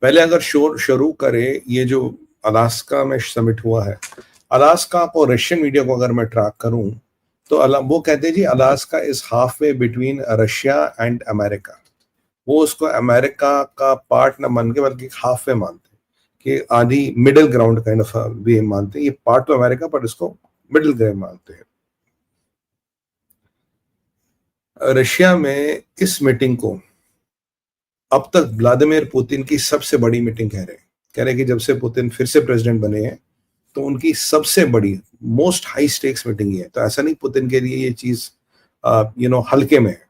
पहले अगर शुरू करे, ये जो अलास्का में समिट हुआ है, अलास्का को रशियन मीडिया को अगर मैं ट्रैक करूं तो वो कहते हैं जी Alaska is half way between Russia and America. वो उसको अमेरिका का पार्ट न मान के बल्कि हाफ वे मानते हैं, कि आधी मिडिल ग्राउंड काइंड ऑफ वे मानते हैं। ये पार्ट तो अमेरिका पर इसको मिडिल ग्राउंड मानते हैं। रशिया में इस मीटिंग को अब तक व्लादिमीर पुतिन की सबसे बड़ी मीटिंग कह रहे कि जब से पुतिन फिर से प्रेसिडेंट बने हैं तो उनकी सबसे बड़ी मोस्ट हाई स्टेक्स मीटिंग है। तो ऐसा नहीं पुतिन के लिए ये चीज हल्के में है।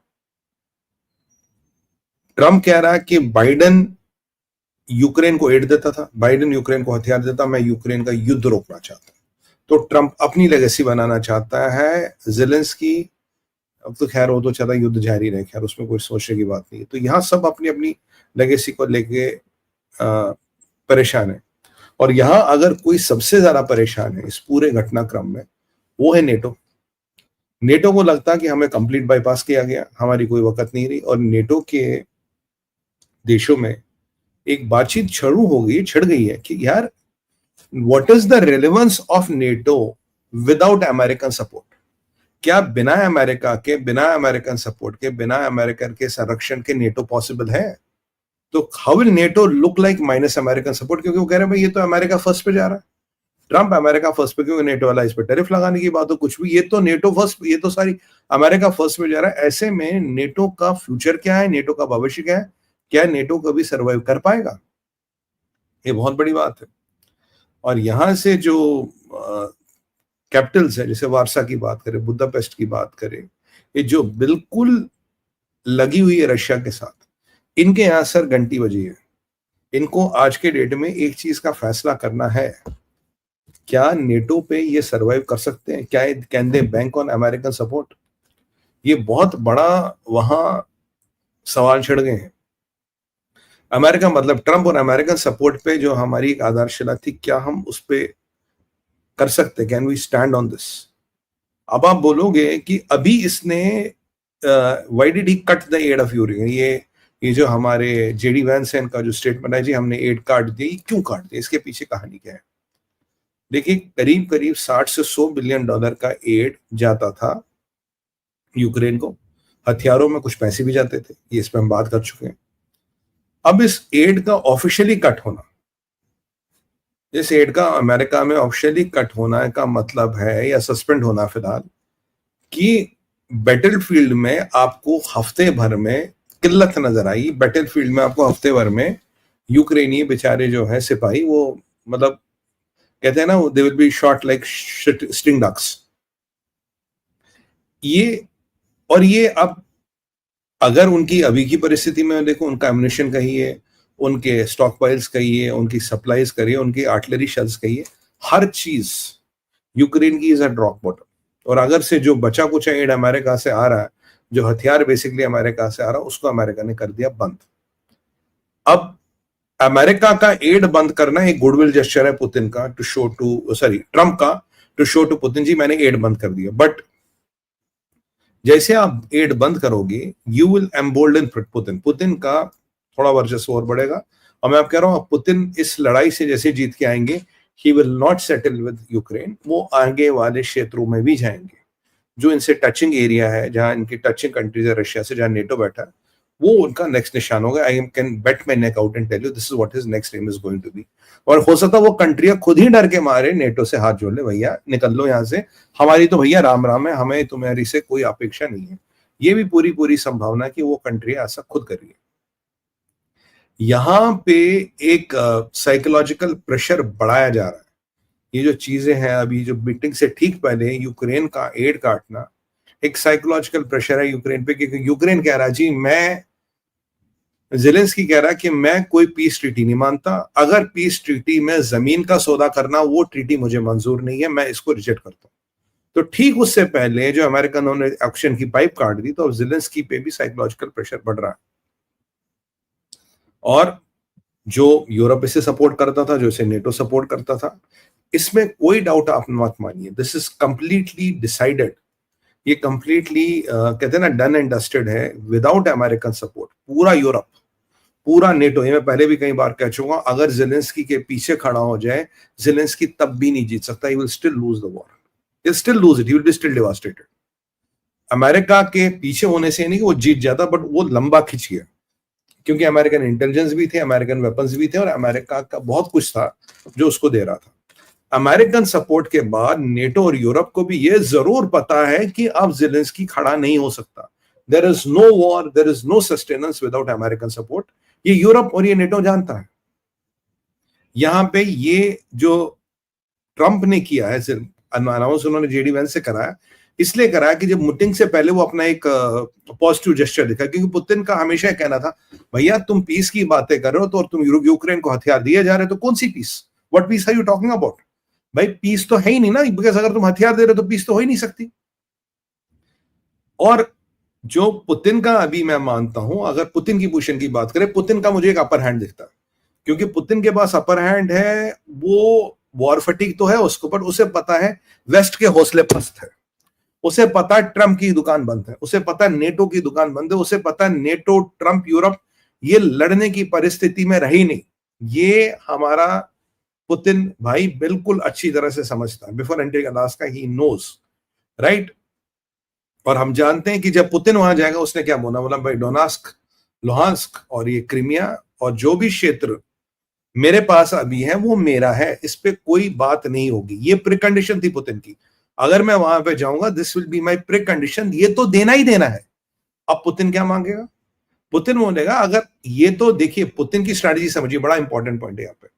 ट्रम्प कह रहा है कि बाइडेन यूक्रेन को एड देता था, बाइडेन यूक्रेन को हथियार देता, मैं यूक्रेन का युद्ध रोकना चाहता हूं। तो ट्रम्प अपनी लेगेसी बनाना चाहता है। जेलेंस्की अब तो खैर वो तो चला युद्ध जारी रहे, खैर उसमें कोई सोचने की बात नहीं है। तो यहाँ सब अपनी अपनी लेगेसी को लेके परेशान है। और यहाँ अगर कोई सबसे ज्यादा परेशान है इस पूरे घटनाक्रम में, वो है नेटो। नेटो को लगता है कि हमें कंप्लीट बाईपास किया गया, हमारी कोई वक़्त नहीं रही। और नेटो के देशों में एक बातचीत छिड़ गई है कि यार what is the relevance of NATO without American support. क्या बिना अमेरिका के, बिना अमेरिकन सपोर्ट के, बिना अमेरिकन के संरक्षण के नेटो पॉसिबल है? तो how will NATO look like minus American support? क्योंकि वो कह रहे हैं भाई ये तो अमेरिका फर्स्ट पे जा रहा है, ट्रम्प अमेरिका फर्स्ट पे, क्योंकि नेटो वाला इस पे टैरिफ लगाने की बात हो कुछ भी, ये तो नेटो फर्स्ट, ये तो सारी अमेरिका फर्स्ट पे जा रहा है। ऐसे में नेटो का फ्यूचर क्या है, नेटो का भविष्य क्या है, क्या नेटो कभी सर्वाइव कर पाएगा? ये बहुत बड़ी बात है। और यहां से जो कैपिटल्स है, जैसे वार्सा की बात करें, बुदापेस्ट की बात करें, ये जो बिल्कुल लगी हुई है रशिया के साथ, इनके यहां सर घंटी बजी है। इनको आज के डेट में एक चीज का फैसला करना है, क्या नेटो पे ये सरवाइव कर सकते हैं? क्या can they bank on American support? ये बहुत बड़ा वहां सवाल छिड़ गए हैं। अमेरिका मतलब ट्रम्प और अमेरिकन सपोर्ट पे जो हमारी एक आधारशिला थी, क्या हम उस पे कर सकते? Can we stand on this? अब आप बोलोगे कि अभी इसने why did he cut the aid of Ukraine, ये जो हमारे जेडी वैंस है, इनका जो स्टेटमेंट है जी हमने एड काट दी, क्यों काट दिया, इसके पीछे कहानी क्या है? देखिए करीब करीब 60 से 100 बिलियन डॉलर का एड जाता था यूक्रेन को, हथियारों में कुछ पैसे भी जाते थे, ये इस पर हम बात कर चुके हैं। अब इस एड का ऑफिशियली कट होना, इस एड का अमेरिका में ऑफिशियली कट होना का मतलब है, या सस्पेंड होना फिलहाल, कि बैटलफील्ड में आपको हफ्ते भर में किल्लत नजर आई। बैटलफील्ड में आपको हफ्ते भर में यूक्रेनी बेचारे जो है सिपाही, वो मतलब कहते हैं ना, they will be shot like sitting ducks. ये अब अगर उनकी अभी की परिस्थिति में देखो, उनका एम्युनिशन कहिए, उनके स्टॉक पाइल्स कहिए, उनकी सप्लाईज करिए, उनकी आर्टिलरी शेल्स कहिए, हर चीज यूक्रेन की इज एट रॉक बॉटम। और अगर से जो बचा कुछ एड अमेरिका से आ रहा है, जो हथियार बेसिकली अमेरिका से आ रहा है, उसको अमेरिका ने कर दिया बंद। अब अमेरिका का एड बंद करना एक गुडविल जेस्चर है पुतिन का, ट्रम्प का, टू शो टू पुतिन जी मैंने एड बंद कर दिया। बट जैसे आप एड बंद करोगे, यू विल एम्बोल्डन पुतिन का थोड़ा वर्चस्व और बढ़ेगा। और मैं आप कह रहा हूं, पुतिन इस लड़ाई से जैसे जीत के आएंगे, he will not settle with Ukraine, वो आगे वाले क्षेत्रों में भी जाएंगे जो इनसे टचिंग एरिया है, जहां इनकी टचिंग कंट्रीज है रशिया से, जहां नेटो बैठा है, वो उनका नेक्स्ट निशान होगा। I can bet my neck out and tell you this is what his next aim is going to be. और हो सकता है वो कंट्रियां खुद ही डर के मारे नेटो से हाथ जोड़ ले, भैया निकल लो यहाँ से, हमारी तो भैया राम राम है, हमें तुम्हारी से कोई अपेक्षा नहीं है। ये भी पूरी संभावना कि वो कंट्री ऐसा खुद करिए। यहां पे एक साइकोलॉजिकल प्रेशर बढ़ाया जा रहा है। ये जो चीजें हैं अभी, जो मीटिंग से ठीक पहले यूक्रेन का एड काटना, एक साइकोलॉजिकल प्रेशर है यूक्रेन पे, क्योंकि यूक्रेन कह रहा जी, जेलेंस्की कह रहा है कि मैं कोई पीस ट्रीटी नहीं मानता, अगर पीस ट्रीटी में जमीन का सौदा करना, वो ट्रीटी मुझे मंजूर नहीं है, मैं इसको रिजेक्ट करता हूं। तो ठीक उससे पहले जो अमेरिकनों ने एक्शन की पाइप काट दी, तो अब जेलेंस्की पे भी साइकोलॉजिकल प्रेशर बढ़ रहा है। और जो यूरोप इसे सपोर्ट करता था, जो इसे नेटो सपोर्ट करता था, इसमें कोई डाउट आप मत मानिए, दिस इज कंप्लीटली डिसाइडेड। ये कंप्लीटली कहते हैं ना, डन एंड डस्टेड है। विदाउट अमेरिकन सपोर्ट पूरा नेटो, ये मैं पहले भी कई बार कह चुका हूं, अगर जेलेंस्की के पीछे खड़ा हो जाए, जेलेंस्की तब भी नहीं जीत सकता. He will still lose the war, he still lose it, he will be still devastated. America के पीछे होने से नहीं कि वो जीत जाता, बट वो लंबा खिंच गया, क्योंकि अमेरिकन इंटेलिजेंस भी थे, अमेरिकन वेपन्स भी थे, और अमेरिका का बहुत कुछ था जो उसको दे रहा था. अमेरिकन सपोर्ट के बाद नेटो और यूरोप को भी ये जरूर पता है कि अब जेलेंस्की खड़ा नहीं हो सकता. There is no war, there is no sustenance without American support. ये यूरोप और ये नेटो जानता है. यहां पे ये जो ट्रंप ने किया है, अनाउंस उन्होंने जेडी वैंस से कराया, इसलिए कराया कि जब मीटिंग से पहले वो अपना एक पॉजिटिव जेस्चर दिखा, क्योंकि पुतिन का हमेशा कहना था, भैया तुम पीस की बातें कर रहे हो तो, और तुम यूक्रेन को हथियार दिए जा रहे हो, तो कौन सी piece, what piece are you talking about? भाई पीस तो है ही नहीं ना, बिकॉज अगर तुम हथियार दे रहे हो तो पीस तो हो ही नहीं सकती. और जो पुतिन का, अभी मैं मानता हूं, अगर पुतिन की पोजीशन की बात करें, पुतिन का मुझे एक अपर हैंड दिखता है, क्योंकि पुतिन के पास अपर हैंड है. वो वॉर फटीक तो है उसको, पर उसे पता है वेस्ट के हौसले पस्त है, उसे पता है ट्रंप की दुकान बंद है, उसे पता है नेटो की दुकान बंद है, उसे पता है नेटो, ट्रंप, यूरोप ये लड़ने की परिस्थिति में रही नहीं. ये हमारा पुतिन भाई बिल्कुल अच्छी तरह से समझता है. Before entering Alaska he knows, right. और हम जानते हैं कि जब पुतिन वहां जाएगा, उसने क्या बोला भाई डोनास्क, लुहांस्क और ये क्रीमिया और जो भी क्षेत्र मेरे पास अभी है वो मेरा है, इस पे कोई बात नहीं होगी. ये प्रीकंडीशन थी पुतिन की, अगर मैं वहां पे जाऊंगा this will be my precondition, ये तो देना ही देना है. अब पुतिन क्या मांगेगा? पुतिन बोलेगा, अगर ये तो देखिए पुतिन की स्ट्रैटेजी समझिए, बड़ा इंपॉर्टेंट पॉइंट है यहाँ पे.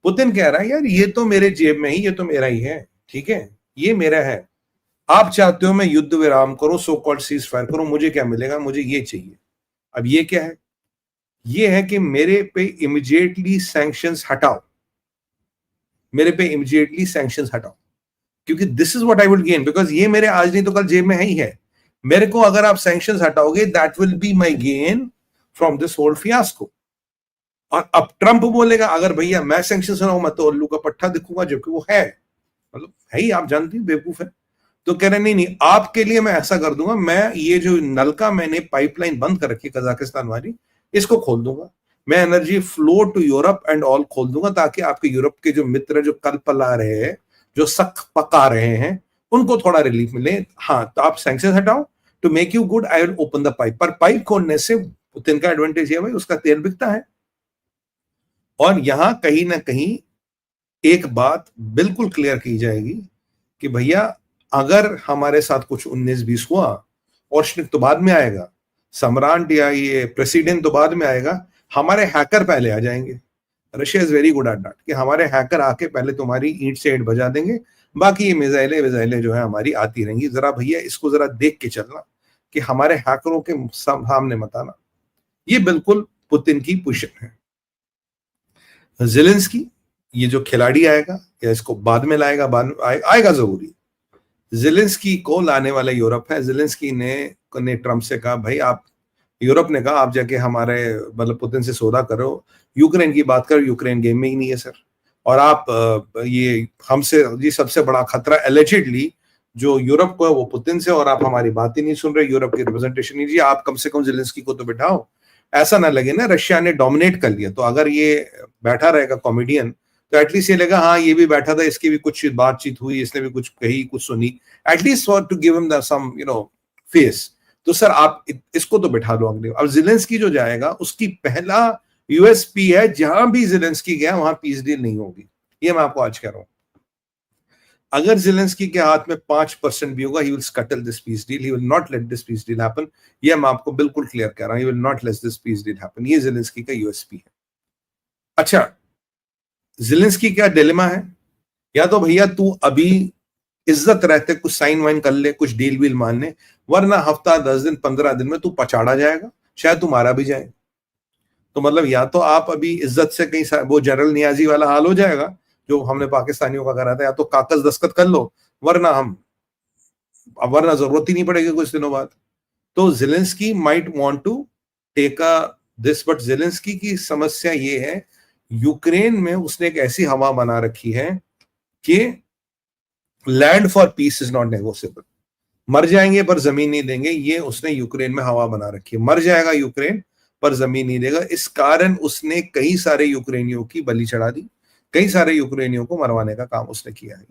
पुतिन कह रहा है यार ये तो मेरे जेब में ही, ये तो मेरा ही है, ठीक है, ये मेरा है. आप चाहते हो मैं युद्ध विराम करूं, सो कॉल्ड सीज फायर करूं, मुझे क्या मिलेगा? मुझे ये चाहिए. अब ये क्या है? ये है कि मेरे पे इमीडिएटली सैंक्शंस हटाओ, मेरे पे इमीडिएटली सैंक्शंस हटाओ, क्योंकि this is what I will gain, because ये मेरे आज नहीं तो कल जेब में है ही है. मेरे को अगर आप सैंक्शंस हटाओगे, that will be my gain from this whole fiasco. और अब ट्रंप बोलेगा, अगर भैया मैं सैंक्शंस हटाऊं, मैं तो उल्लू का पट्टा दिखूंगा, जबकि वो है, मतलब है ही, आप जानती हैं बेवकूफ है. तो कह रहे नहीं नहीं, आपके लिए मैं ऐसा कर दूंगा, मैं ये जो नल का मैंने पाइपलाइन बंद कर रखी कजाकिस्तान वाली, इसको खोल दूंगा, मैं energy flow to Europe and all खोल दूंगा, ताकि आपके यूरोप के जो मित्र जो कल पला रहे हैं, जो सख्त पका रहे हैं, उनको थोड़ा रिलीफ मिले. हाँ, तो आप सैंक्शन हटाओ, to make you good I will open the pipe. पर पाइप खोलने से पुतिन का एडवांटेज है भाई, उसका तेल बिकता है. और यहां कहीं ना कहीं एक बात बिल्कुल क्लियर की जाएगी कि भैया अगर हमारे साथ कुछ 19-20 हुआ, औरशनिक तो बाद में आएगा, सम्रांट या ये प्रेसिडेंट तो बाद में आएगा, हमारे हैकर पहले आ जाएंगे. Russia is very good at that, कि हमारे हैकर आके पहले तुम्हारी ईंट से ईंट बजा देंगे, बाकी ये मिसाइलें जो है हमारी आती रहेंगी. जरा भैया इसको जरा देख के चलना, कि हमारे हैकरों के सामने मत आना. ये बिल्कुल पुतिन की पोजीशन है. जेलेंस्की ये जो खिलाड़ी आएगा, या इसको बाद में लाएगा, बाद में आएगा जरूरी. जेलेंस्की को लाने वाला यूरोप है. जेलेंस्की ने ट्रंप से कहा, भाई आप, यूरोप ने कहा आप जाके हमारे मतलब पुतिन से सौदा करो, यूक्रेन की बात करो, यूक्रेन गेम में ही नहीं है सर. और आप ये हमसे, ये सबसे बड़ा खतरा एलिजिडली जो यूरोप को है वो पुतिन से, और आप हमारी बात ही नहीं सुन रहे, यूरोप की रिप्रेजेंटेशन नहीं. आप कम से कम जेलेंस्की को तो बिठाओ, ऐसा ना लगे ना रशिया ने डोमिनेट कर लिया. तो अगर ये बैठा रहेगा कॉमेडियन, तो एटलीस्ट ये लगा हाँ ये भी बैठा था, इसकी भी कुछ बातचीत हुई, इसने भी कुछ कही, कुछ सुनी, at least for to give him some face. तो सर आप इसको तो बिठा लो अगले. अब जेलेंस्की जो जाएगा, उसकी पहला यूएसपी है, जहां भी जेलेंस्की गया वहां पीस डील नहीं होगी. ये मैं आपको आज कह रहा हूं. अगर जेलेंस्की के हाथ में 5% भी होगा, he will scuttle this peace deal, he will not let this peace deal happen. ये मैं आपको बिल्कुल क्लियर कह रहा हूं, he will not let this peace deal happen. ये जेलेंस्की का यूएसपी है. अच्छा, जेलेंस्की क्या डिलेमा है? या तो भैया तू अभी इज्जत रहते कुछ साइन वाइन कर ले, कुछ डील वील मान ले, वरना हफ्ता 10 दिन 15 दिन में तू पछाड़ा जाएगा, शायद तू मारा भी जाए. तो मतलब या तो आप अभी इज्जत से कहीं वो जनरल नियाजी वाला हाल हो जाएगा जो हमने पाकिस्तानियों का करा था, या तो कागज दस्तखत कर लो, वरना जरूरत ही नहीं पड़ेगी कुछ दिनों बाद. तो Zelensky might want to take this, but Zelensky की समस्या ये है, यूक्रेन में उसने एक ऐसी हवा बना रखी है कि land for piece is not negotiable. मर जाएंगे पर जमीन नहीं देंगे, ये उसने यूक्रेन में हवा बना रखी है. मर जाएगा यूक्रेन पर जमीन नहीं देगा। इस कारण उसने कई सारे यूक्रेनियों की बलि चढ़ा दी, कई सारे यूक्रेनियों को मरवाने का काम उसने किया है।